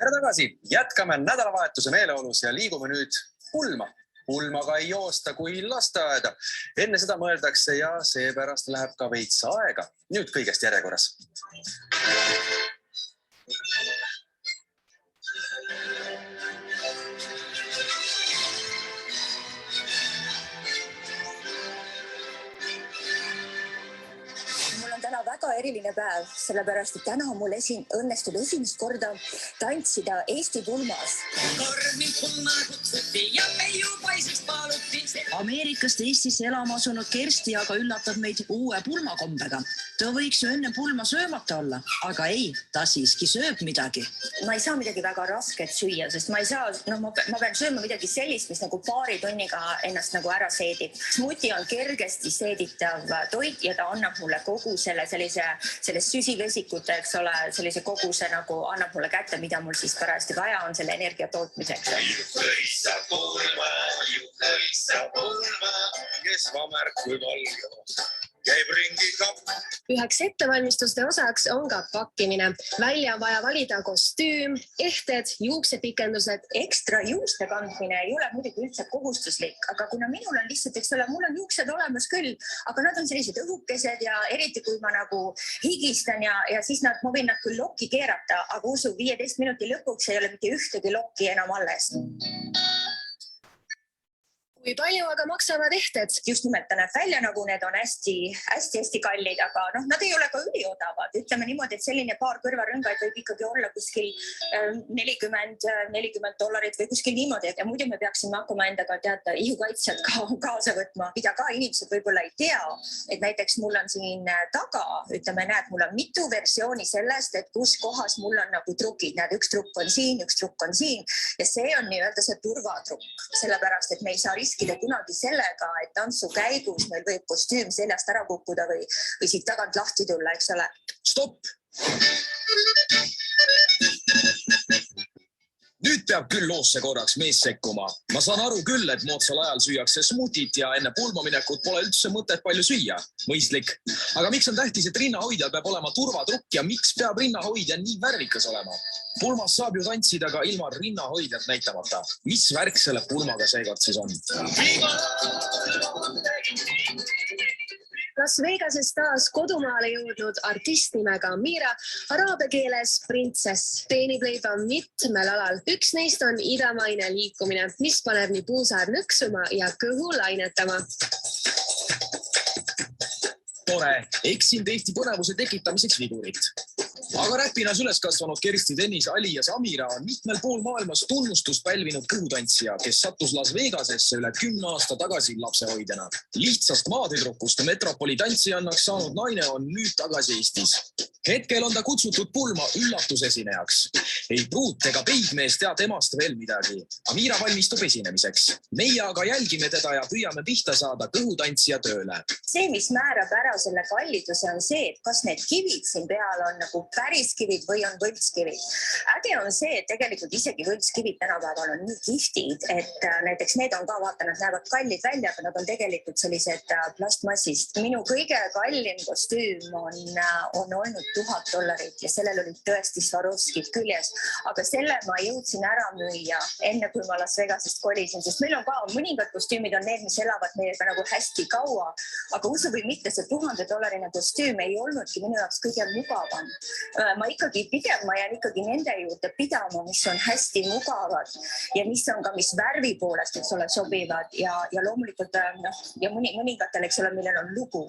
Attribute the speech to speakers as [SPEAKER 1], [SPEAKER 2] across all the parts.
[SPEAKER 1] Tere tagasi, jätkame nädalavahetuse meeleolus ja liigume nüüd pulma. Pulmaga ei joosta kui lasteaeda. Enne seda mõeldakse ja seepärast läheb ka veits aega. Nüüd kõigest järjekorras.
[SPEAKER 2] Täna väga eriline päev, sellepärast, et täna mul õnnestub esimest korda tantsida Eesti pulmas.
[SPEAKER 3] Ameerikast Eestisse elama asunud Kersti aga üllatab meid uue pulmakombega. Ta võiks ju enne pulma söömata olla, aga ei, ta siiski sööb midagi.
[SPEAKER 2] Ma ei saa midagi väga rasket süüa, sest ma pean sööma midagi sellist, mis nagu paari tunniga ennast nagu ära seedib. Smuti on kergesti seeditav toit ja ta annab mulle kogu selle süsivesikute, eks ole, sellise koguse nagu annab mulle kätte, mida mul siis parajasti vaja on selle energia tootmiseks.
[SPEAKER 1] Kes vamärk kui valge käib ringi kapp.
[SPEAKER 4] Üheks ettevalmistuste osaks on ka pakkimine. Välja on vaja valida kostüüm, ehted, juuksepikendused.
[SPEAKER 2] Ekstra juuste kandmine ei ole muidugi üldse kohustuslik, aga kuna minul on lihtsalt, eks ole, mul on juuksed olemas küll, aga nad on sellised õhukesed ja eriti kui ma nagu higistan ja siis ma võin nad küll lokki keerata, aga usu 15 minuti lõpuks ei ole mitte ühtegi lokki enam alles.
[SPEAKER 4] Kui palju aga maksavad ehted?
[SPEAKER 2] Just nimelt ta näeb välja, nagu need on hästi kallid, aga nad ei ole ka üliodavad. Ütleme niimoodi, et selline paar kõrvarõngaid võib ikkagi olla kuskil $40 või kuskil niimoodi. Ja muidu me peaksime hakkama endaga teada ihukaitsjad kaasa võtma, mida ka inimesed võib-olla ei tea. Et näiteks mul on siin taga, ütleme, näed, mul on mitu versiooni sellest, et kus kohas mul on nagu trukid. Näed, üks trukk on siin, üks trukk on siin ja see on nii-öelda see turvatrukk, sellepärast, et me ei saa riskida kunagi sellega, et tantsu käigus meil võib kostüüm seljast ära kukkuda või siit tagant lahti tulla, eks ole.
[SPEAKER 1] Stopp! Nüüd peab küll loosse korraks mees sekkuma. Ma saan aru küll, et moodsal ajal süüakse smutit ja enne pulmaminekut pole üldse mõtet palju süüa. Mõistlik. Aga miks on tähtis, et rinnahoidjal peab olema turvatrukk ja miks peab rinnahoidja nii värvikas olema? Pulmas saab ju tantsida ka ilma rinnahoidjat näitamata. Mis värk selle pulmaga seekord siis on?
[SPEAKER 4] Las Vegases taas kodumaale jõudnud artist nimega Amira, araabia keeles printsess, teenib leiba mitmel alal. Üks neist on idamaine liikumine, mis paneb nii puusaar nõksuma ja kõhu lainetama.
[SPEAKER 1] Tore, eksind Eesti põnevuse tekitamiseks vigurit. Aga räpinas üles kasvanud Kersti Dennis alias Amira on mitmel pool maailmas tunnustust pälvinud kõhutantsija, kes sattus Las Vegasesse üle 10 aasta tagasi lapsehoidjana. Lihtsast maatüdrukust metropoli tantsijannaks saanud naine on nüüd tagasi Eestis. Hetkel on ta kutsutud pulma üllatusesinejaks. Ei pruut ega peigmees tea temast veel midagi. Amira valmistub esinemiseks. Meie aga jälgime teda ja püüame pihta saada kõhutantsija tööle.
[SPEAKER 2] See, mis määrab ära selle kalliduse, on see, et kas need kivid siin peal on nagu päris kivid või on võltskivid. Äge on see, et tegelikult isegi võltskivid tänapäeval on nii kihtid, et näiteks need on ka, vaata, nad näevad kallid välja, aga nad on tegelikult sellised plastmassist. Minu kõige kallim kostüüm on olnud $1000 ja sellel olid tõesti Swarovskid küljes, aga selle ma jõudsin ära müüa enne, kui ma Las Vegasest kolisin, sest meil on ka mõningad kostüümid on need, mis elavad meiega nagu hästi kaua, aga usu või mitte, see $1000 kostüüm ei olnudki minu jaoks kõige mugavam. Ma jään ikkagi nende juurde pidama, mis on hästi mugavad ja mis on ka, mis värvi poolest, eks ole, sobivad ja loomulikult ja mõningatel, eks ole, millel on lugu.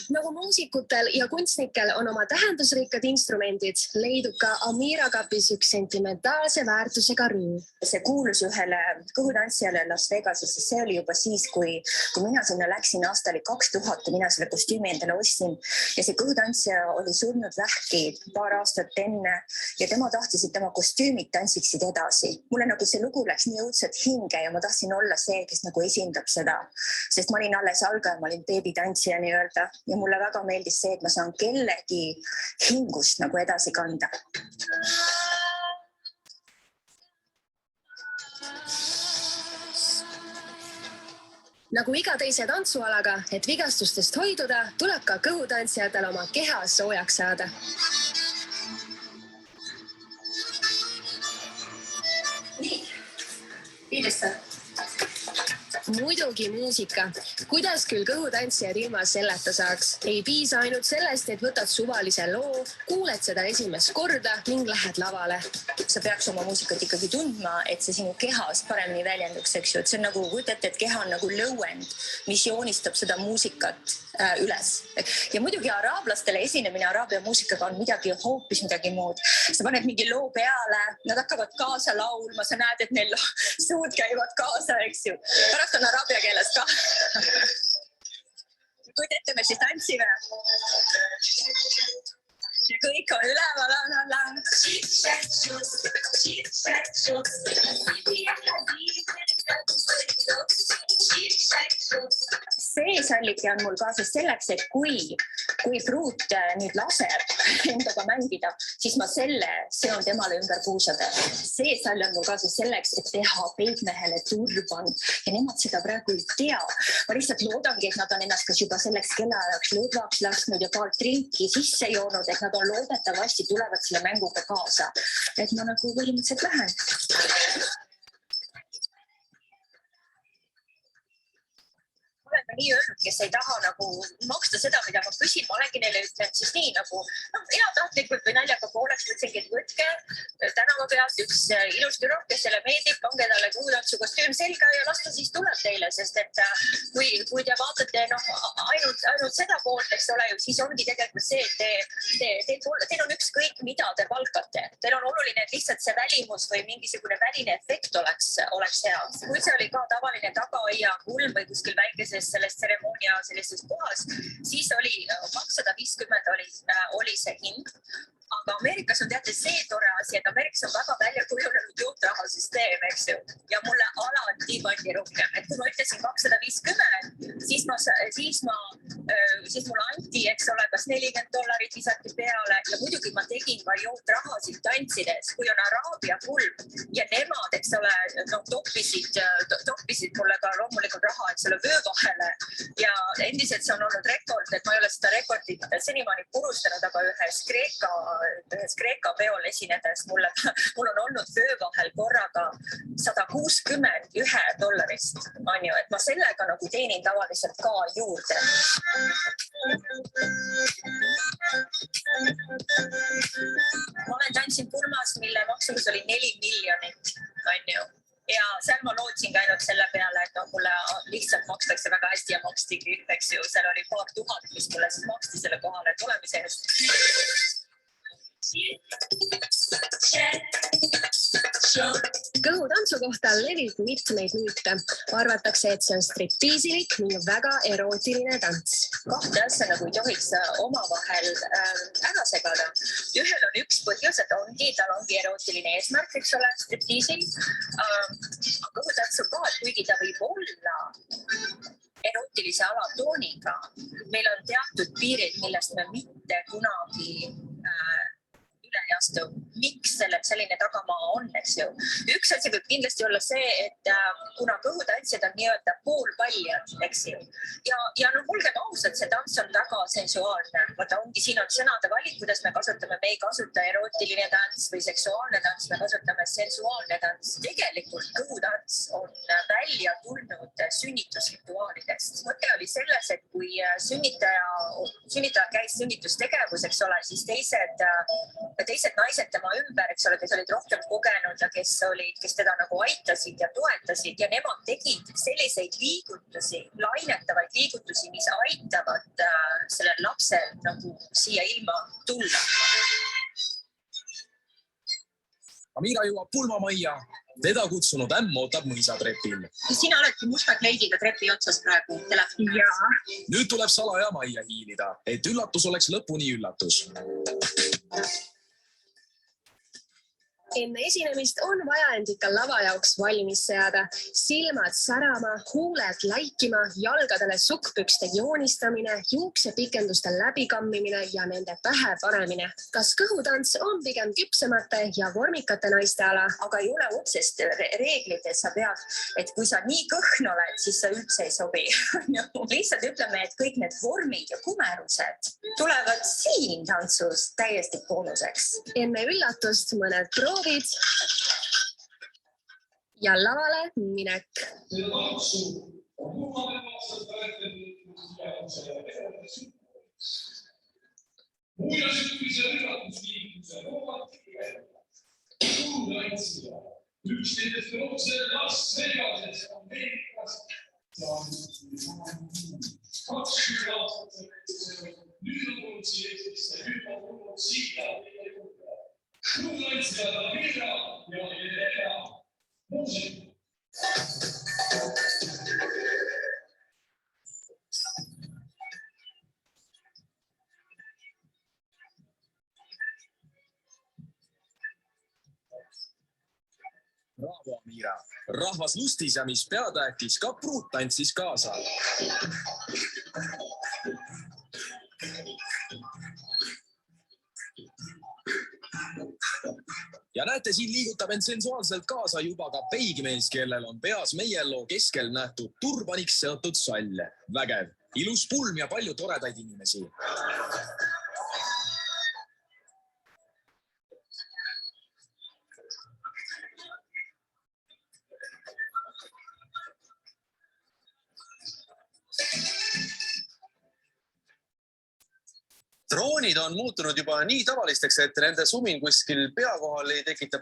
[SPEAKER 4] Nagu muusikutel ja kunstnikel on oma tähendusrikkad instrumendid, leidub ka Amira kapis üks sentimentaalse väärtusega rüü.
[SPEAKER 2] See kuulus ühele kõhutantsijale Las Vegases, see oli juba siis, kui mina sinna läksin, aasta oli 2000, kui mina selle kostüümi endale ostsin ja see kõhutantsija oli surnud vähki paar aastat enne ja tema tahtis, et tema kostüümid tantsiksid edasi. Mulle nagu see lugu läks nii õudselt hinge ja ma tahtsin olla see, kes nagu esindab seda, sest ma olin alles algaja, ma olin beebitantsija nii-öelda ja mulle väga meeldis see, et ma saan kellegi hingust nagu edasi kanda.
[SPEAKER 4] Nagu iga teise tantsualaga, et vigastustest hoiduda, tuleb ka kõhutantsijatel oma keha soojaks saada. Muidugi muusika. Kuidas küll kõhutantsijad ilma selleta saaks? Ei piisa ainult sellest, et võtad suvalise loo, kuuled seda esimest korda ning lähed lavale.
[SPEAKER 2] Sa peaks oma muusikat ikkagi tundma, et see sinu kehas paremini väljenduks, eks ju. Et see on nagu, võtate, et keha on nagu lõuend, mis joonistab seda muusikat üles. Ja muidugi araablastele esinemine araabia muusikaga on hoopis midagi muud. Sa paned mingi loo peale, nad hakkavad kaasa laulma, sa näed, et neil suud käivad kaasa, eks ju. Pärast on araabia keeles ka. Kuid ette me siis tantsime. Ja kõik on üleval. See sallike on mul kaasas selleks, et kui pruut nüüd laseb endaga mängida, siis ma selle seon temale ümber puusade. See sall on mul kaasas selleks, et teha peigmehele turban. Ja nemad seda praegu ei tea. Ma lihtsalt loodangi, et nad on ennast kas juba selleks kellaajaks lõdvaks lasknud ja paar trinki sisse joonud, et nad on loodetavasti tulevad selle mänguga kaasa. Et ma nagu põhimõtteliselt lähen. Olen ka nii öelnud, kes ei taha nagu maksta seda, mida ma küsin. Ma olengi neile ütlen siis nii nagu heatahtlikult või naljaga pooleks mõtlesingi, et võtke tänava pealt üks ilus tüdruk, kes selle meeldib, pange talle kõhutantsu kostüüm selga ja las ta siis tuleb teile, sest et kui te vaatate ainult seda poolt, eks ole, siis ongi tegelikult see, et teil on ükskõik, mida te palkate. Teil on oluline, et lihtsalt see välimus või mingisugune väline efekt oleks hea. Kui see oli ka tavaline tagaaia kulm või kuskil väikeses sellest tseremoonia sellises kohas, siis oli 250 oli see hind. Aga Ameerikas on teate see tore asi, et Ameerikas on väga välja kujunenud juhtrahasüsteem, eks ju. Ja mulle alati pandi rohkem. Et kui ma ütlesin 250, siis mulle anti, eks ole, kas $40 visati peale. Ja muidugi ma tegin ka juhtrahasid tantsides, kui on araabia kulm. Ja nemad, eks ole, toppisid mulle ka loomulikult raha, eks ole, vöö vahele. Ja endiselt see on olnud rekord, et ma ei ole seda rekordit senimaani purustanud, aga ühes Kreeka peol esinedes mul on olnud vöö vahel korraga $161, on ju, et ma sellega nagu teenin tavaliselt ka juurde. Ma olen tantsinud Burmas, mille maksumus oli 4 miljonit, on ju. Ja seal ma lootsin ainult selle peale, et mulle lihtsalt makstakse väga hästi ja maksti kõik, eks ju. Seal oli paar tuhat, mis mulle siis maksti selle kohale tulemise eest.
[SPEAKER 4] Kõhutantsu kohta levib mitmeid müüte. Arvatakse, et see on striptiisilik ning väga erootiline tants.
[SPEAKER 2] Kahte asja nagu ei tohiks omavahel ära segada. Ühel on üks põhjus, et tal ongi erootiline eesmärk, eks ole, striptiisil. Kõhutantsu ka, kuigi ta võib olla erootilise alatooniga. Meil on teatud piirid, millest me mitte kunagi üle ei astu. Miks selline tagamaa on, eks ju? Üks asi võib kindlasti olla see, et kuna kõhutantsijad on nii-öelda poolpaljad, eks ju. Ja olgem ausad, see tants on väga sensuaalne. Vaata, siin on sõnade valik, kuidas me kasutame. Me ei kasuta erootiline tants või seksuaalne tants, me kasutame sensuaalne tants. Tegelikult kõhutants on välja tulnud sünnitusrituaalidest. Mõte oli selles, et kui sünnitaja käis sünnitustegevus, eks ole, siis teised naised tema ümber, eks ole, kes olid rohkem kogenud ja kes teda nagu aitasid ja toetasid ja nemad tegid selliseid liigutusi, lainetavaid liigutusi, mis aitavad sellel lapsel nagu siia ilma tulla.
[SPEAKER 1] Amira jõuab pulmamajja. Teda kutsunud ämm ootab mõisatrepil.
[SPEAKER 2] Sina oledki musta kleidiga trepi otsas praegu telefoni.
[SPEAKER 4] Jaa.
[SPEAKER 1] Nüüd tuleb salaja majja hiilida, et üllatus oleks lõpuni üllatus.
[SPEAKER 4] Enne esinemist on vaja end ikka lava jaoks valmis seada. Silmad särama, huuled läikima, jalgadele sukkpükste joonistamine, juuksepikenduste läbikammimine ja nende pähe panemine. Kas kõhutants on pigem küpsemate ja vormikate naiste ala?
[SPEAKER 2] Aga ei ole otsest reeglit, et sa pead, et kui sa nii kõhn oled, siis sa üldse ei sobi. Lihtsalt ütleme, et kõik need vormid ja kumerused tulevad siin tantsus täiesti boonuseks.
[SPEAKER 4] Enne üllatust mõned proovid. ja lavale minek.
[SPEAKER 5] Üks nendest rootse Las Vegases Ameerikas. 20 aastat. Nüüd on tulnud siia Eestisse, nüüd on tulnud siia. Kuulaitsijad Amira ja Elena muusik.
[SPEAKER 1] Bravo, Amira. Rahvas lustis ja mis peatääkis, ka pruut tantsis kaasa. Ja näete, siin liigutab end sensuaalselt kaasa juba ka peigimees, kellel on peas meie loo keskel nähtud turbaniks seotud sall. Vägev, ilus pulm ja palju toredaid inimesi.
[SPEAKER 6] Droonid on muutunud juba nii tavalisteks, et nende sumin kuskil pea kohal ei tekita